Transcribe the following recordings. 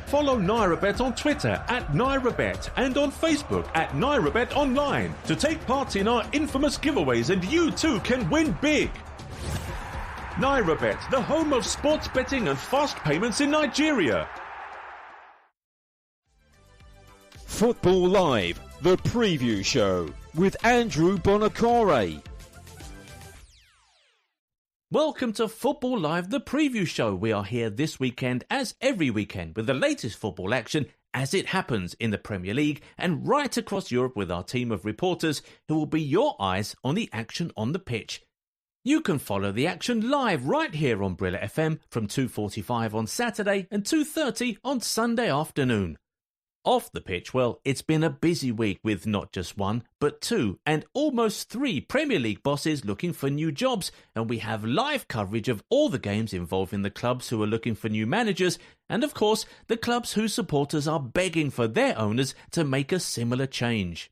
Follow NairaBet on Twitter at NairaBet and on Facebook at NairaBet Online to take part in our infamous giveaways, and you too can win big. NairaBet, the home of sports betting and fast payments in Nigeria. Football Live, the preview show with Andrew Buonocodre. Welcome to Football Live, the preview show. We are here this weekend, as every weekend, with the latest football action as it happens in the Premier League and right across Europe with our team of reporters who will be your eyes on the action on the pitch. You can follow the action live right here on Brila FM from 2:45 on Saturday and 2:30 on Sunday afternoon. Off the pitch, well, it's been a busy week with not just one, but two and almost three Premier League bosses looking for new jobs, and we have live coverage of all the games involving the clubs who are looking for new managers, and of course, the clubs whose supporters are begging for their owners to make a similar change.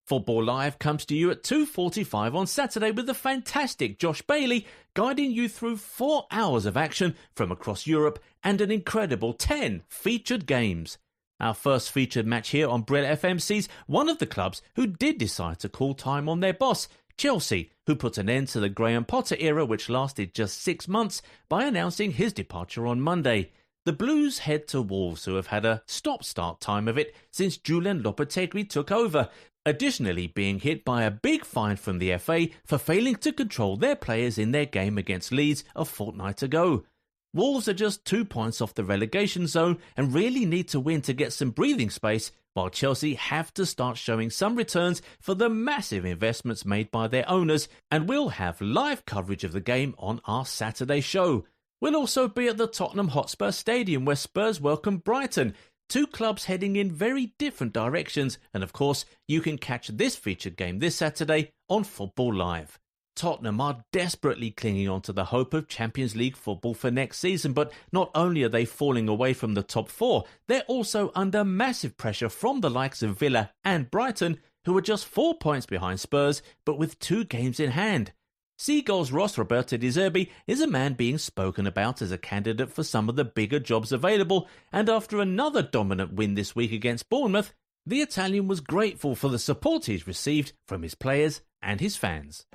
Football Live comes to you at 2:45 on Saturday with the fantastic Josh Bailey guiding you through 4 hours of action from across Europe and an incredible 10 featured games. Our first featured match here on Brila FM sees one of the clubs who did decide to call time on their boss, Chelsea, who put an end to the Graham Potter era, which lasted just 6 months, by announcing his departure on Monday. The Blues head to Wolves, who have had a stop-start time of it since Julian Lopetegui took over, additionally being hit by a big fine from the FA for failing to control their players in their game against Leeds a fortnight ago. Wolves are just 2 points off the relegation zone and really need to win to get some breathing space, while Chelsea have to start showing some returns for the massive investments made by their owners, and we'll have live coverage of the game on our Saturday show. We'll also be at the Tottenham Hotspur Stadium where Spurs welcome Brighton, two clubs heading in very different directions, and of course you can catch this featured game this Saturday on Football Live. Tottenham are desperately clinging on to the hope of Champions League football for next season, but not only are they falling away from the top four, they're also under massive pressure from the likes of Villa and Brighton, who are just 4 points behind Spurs, but with 2 games in hand. Seagull's Ross Roberto De Zerbi is a man being spoken about as a candidate for some of the bigger jobs available, and after another dominant win this week against Bournemouth, the Italian was grateful for the support he's received from his players and his fans.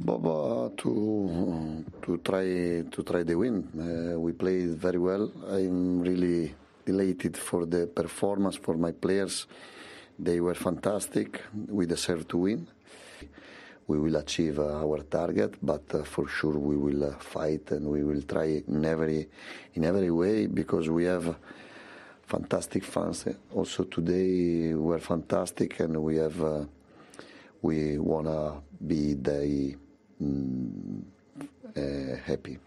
To try the win. We played very well. I'm really delighted for the performance for my players. They were fantastic. We deserve to win. We will achieve our target, but for sure we will fight and we will try in every way, because we have fantastic fans. Also today were fantastic, and we wanna be happy.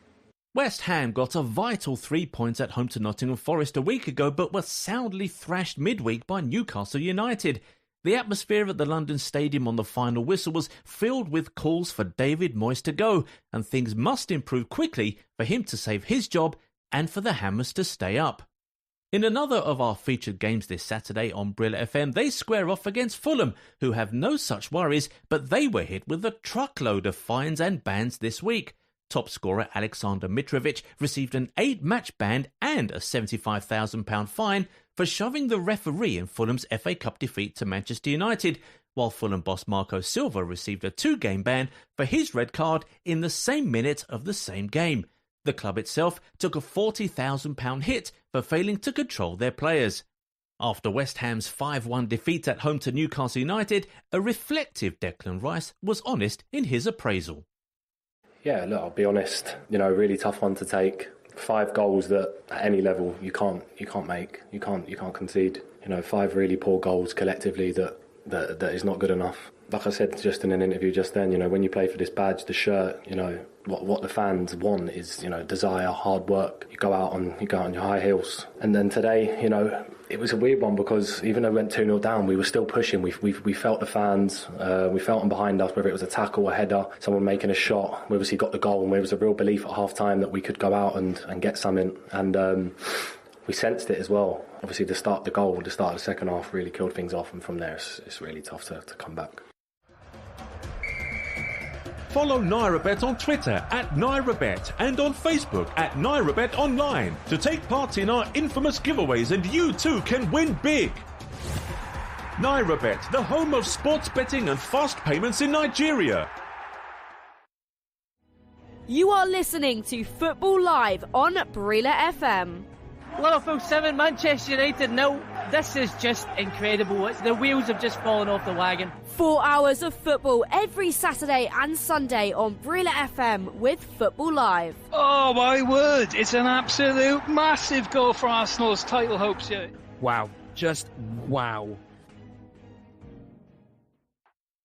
West Ham got a vital 3 points at home to Nottingham Forest a week ago, but were soundly thrashed midweek by Newcastle United. The atmosphere at the London Stadium on the final whistle was filled with calls for David Moyes to go, and things must improve quickly for him to save his job and for the Hammers to stay up. In another of our featured games this Saturday on Brila FM, they square off against Fulham, who have no such worries, but they were hit with a truckload of fines and bans this week. Top scorer Alexander Mitrovic received an 8-match ban and a £75,000 fine for shoving the referee in Fulham's FA Cup defeat to Manchester United, while Fulham boss Marco Silva received a 2-game ban for his red card in the same minute of the same game. The club itself took a £40,000 hit for failing to control their players. After West Ham's 5-1 defeat at home to Newcastle United, a reflective Declan Rice was honest in his appraisal. Yeah, look, I'll be honest, really tough one to take. 5 goals that at any level you can't make, you can't concede. 5 really poor goals collectively that is not good enough. Like I said just in an interview just then, when you play for this badge, the shirt, what the fans want is, desire, hard work. You go out on your high heels. And then today, it was a weird one, because even though we went 2-0 down, we were still pushing. We felt the fans, we felt them behind us, whether it was a tackle, a header, someone making a shot. We obviously got the goal, and there was a real belief at half-time that we could go out and get something. And we sensed it as well. Obviously, the start of the second half really killed things off, and from there it's really tough to come back. Follow NairaBet on Twitter at NairaBet and on Facebook at NairaBet Online to take part in our infamous giveaways, and you too can win big. NairaBet, the home of sports betting and fast payments in Nigeria. You are listening to Football Live on Brila FM. Liverpool 7, Manchester United 0. This is just incredible. The wheels have just fallen off the wagon. 4 hours of football every Saturday and Sunday on Brila FM with Football Live. Oh my word, it's an absolute massive goal for Arsenal's title hopes here. Wow, just wow.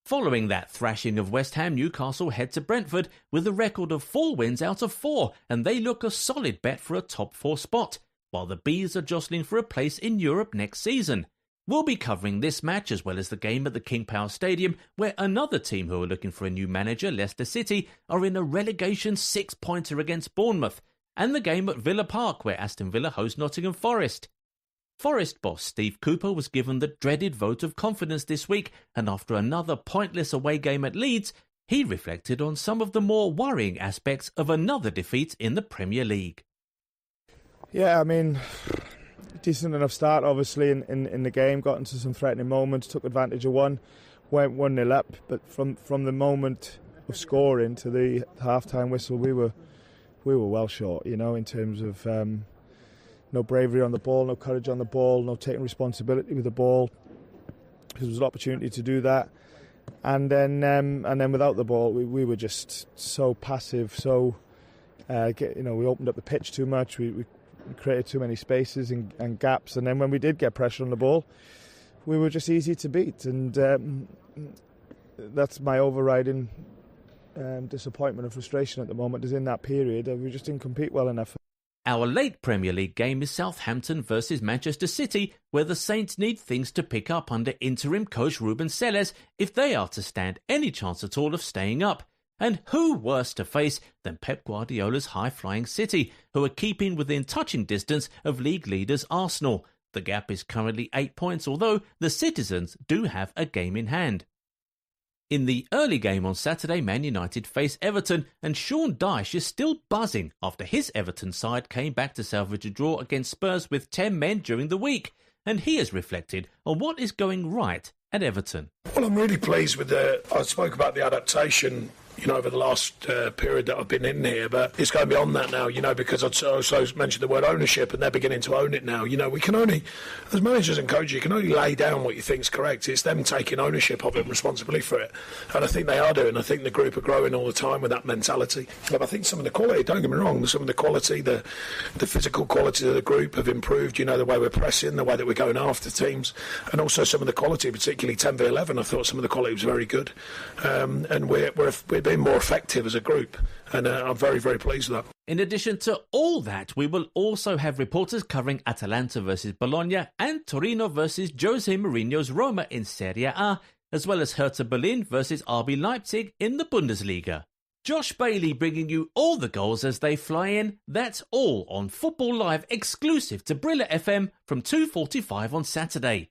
Following that thrashing of West Ham, Newcastle head to Brentford with a record of 4 wins out of 4, and they look a solid bet for a top 4 spot, while the Bees are jostling for a place in Europe next season. We'll be covering this match as well as the game at the King Power Stadium, where another team who are looking for a new manager, Leicester City, are in a relegation 6-pointer against Bournemouth, and the game at Villa Park, where Aston Villa host Nottingham Forest. Forest boss Steve Cooper was given the dreaded vote of confidence this week, and after another pointless away game at Leeds, he reflected on some of the more worrying aspects of another defeat in the Premier League. Yeah, I mean, decent enough start obviously in the game, got into some threatening moments, took advantage of one, went 1-0 up, but from the moment of scoring to the half-time whistle, we were well short, in terms of no bravery on the ball, no courage on the ball, no taking responsibility with the ball, because there was an opportunity to do that. And then without the ball, we were just so passive. So we opened up the pitch too much. We created too many spaces and gaps. And then when we did get pressure on the ball, we were just easy to beat. And that's my overriding disappointment and frustration at the moment. Is in that period we just didn't compete well enough. Our late Premier League game is Southampton versus Manchester City, where the Saints need things to pick up under interim coach Ruben Selles if they are to stand any chance at all of staying up. And who worse to face than Pep Guardiola's high-flying City, who are keeping within touching distance of league leaders Arsenal. The gap is currently 8 points, although the citizens do have a game in hand. In the early game on Saturday, Man United face Everton, and Sean Dyche is still buzzing after his Everton side came back to salvage a draw against Spurs with 10 men during the week. And he has reflected on what is going right at Everton. Well, I'm really pleased with I spoke about the adaptation, over the last period that I've been in here, but it's going beyond that now, because I'd also mentioned the word ownership, and they're beginning to own it now. We can only, as managers and coaches, you can only lay down what you think's correct. It's them taking ownership of it and responsibility for it. And I think they are doing. I think the group are growing all the time with that mentality. But I think some of the quality, don't get me wrong, some of the quality, the physical quality of the group have improved, the way we're pressing, the way that we're going after teams, and also some of the quality, particularly 10v11, I thought some of the quality was very good. And we're being more effective as a group, and I'm very, very pleased with that. In addition to all that, we will also have reporters covering Atalanta versus Bologna and Torino versus Jose Mourinho's Roma in Serie A, as well as Hertha Berlin versus RB Leipzig in the Bundesliga. Josh Bailey bringing you all the goals as they fly in. That's all on Football Live, exclusive to Brila FM from 2:45 on Saturday.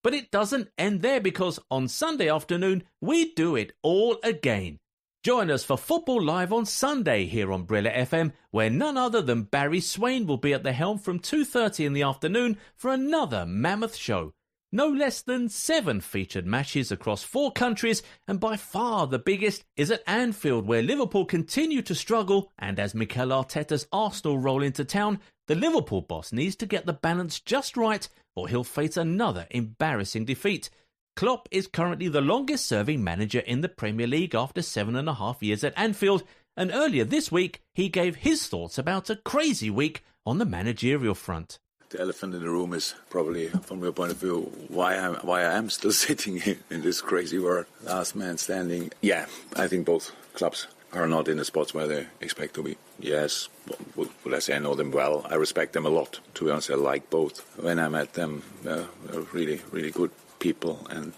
But it doesn't end there, because on Sunday afternoon, we do it all again. Join us for Football Live on Sunday here on Brila FM, where none other than Barry Swain will be at the helm from 2:30 in the afternoon for another mammoth show. No less than 7 featured matches across 4 countries, and by far the biggest is at Anfield, where Liverpool continue to struggle, and as Mikel Arteta's Arsenal roll into town, the Liverpool boss needs to get the balance just right, or he'll face another embarrassing defeat. Klopp is currently the longest-serving manager in the Premier League after 7.5 years at Anfield, and earlier this week he gave his thoughts about a crazy week on the managerial front. The elephant in the room is probably, from your point of view, why I am still sitting here in this crazy world, last man standing. Yeah, I think both clubs are not in the spots where they expect to be. Yes, will I say I know them well? I respect them a lot. To be honest, I like both. When I met them, they're really, really good people and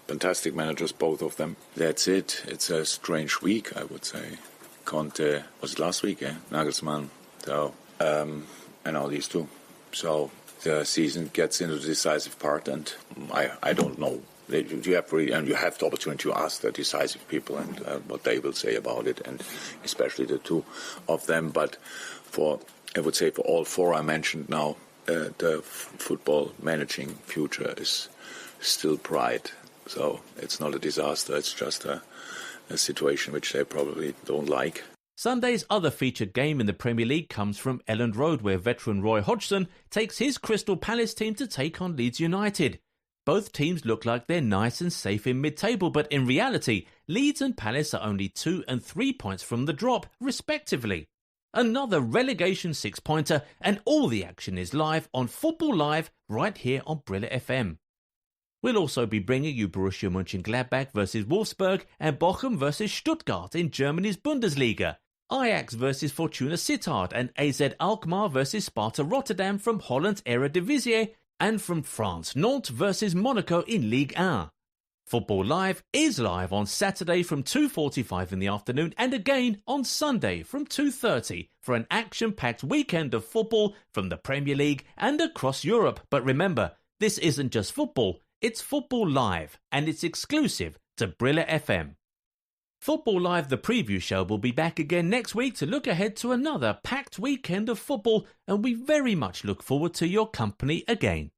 fantastic managers, both of them. That's it. It's a strange week, I would say. Conte, was it last week? Nagelsmann, so, and all these two. So the season gets into the decisive part, and I don't know you have the opportunity to ask the decisive people and what they will say about it, and especially the two of them. But I would say for all four I mentioned now, the football managing future is still bright. So it's not a disaster. It's just a situation which they probably don't like. Sunday's other featured game in the Premier League comes from Elland Road, where veteran Roy Hodgson takes his Crystal Palace team to take on Leeds United. Both teams look like they're nice and safe in mid-table, but in reality, Leeds and Palace are only 2 and 3 points from the drop, respectively. Another relegation six-pointer, and all the action is live on Football Live right here on Brila FM. We'll also be bringing you Borussia Mönchengladbach versus Wolfsburg and Bochum versus Stuttgart in Germany's Bundesliga, Ajax versus Fortuna Sittard and AZ Alkmaar versus Sparta Rotterdam from Holland's Eredivisie, and from France, Nantes versus Monaco in Ligue 1. Football Live is live on Saturday from 2:45 in the afternoon and again on Sunday from 2:30 for an action-packed weekend of football from the Premier League and across Europe. But remember, this isn't just football, it's Football Live, and it's exclusive to Brila FM. Football Live, the preview show, will be back again next week to look ahead to another packed weekend of football, and we very much look forward to your company again.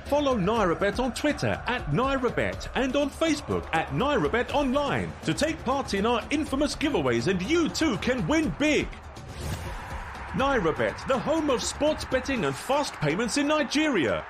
Follow NairaBet on Twitter @NairaBet and on Facebook @NairaBet Online to take part in our infamous giveaways, and you too can win big. NairaBet, the home of sports betting and fast payments in Nigeria.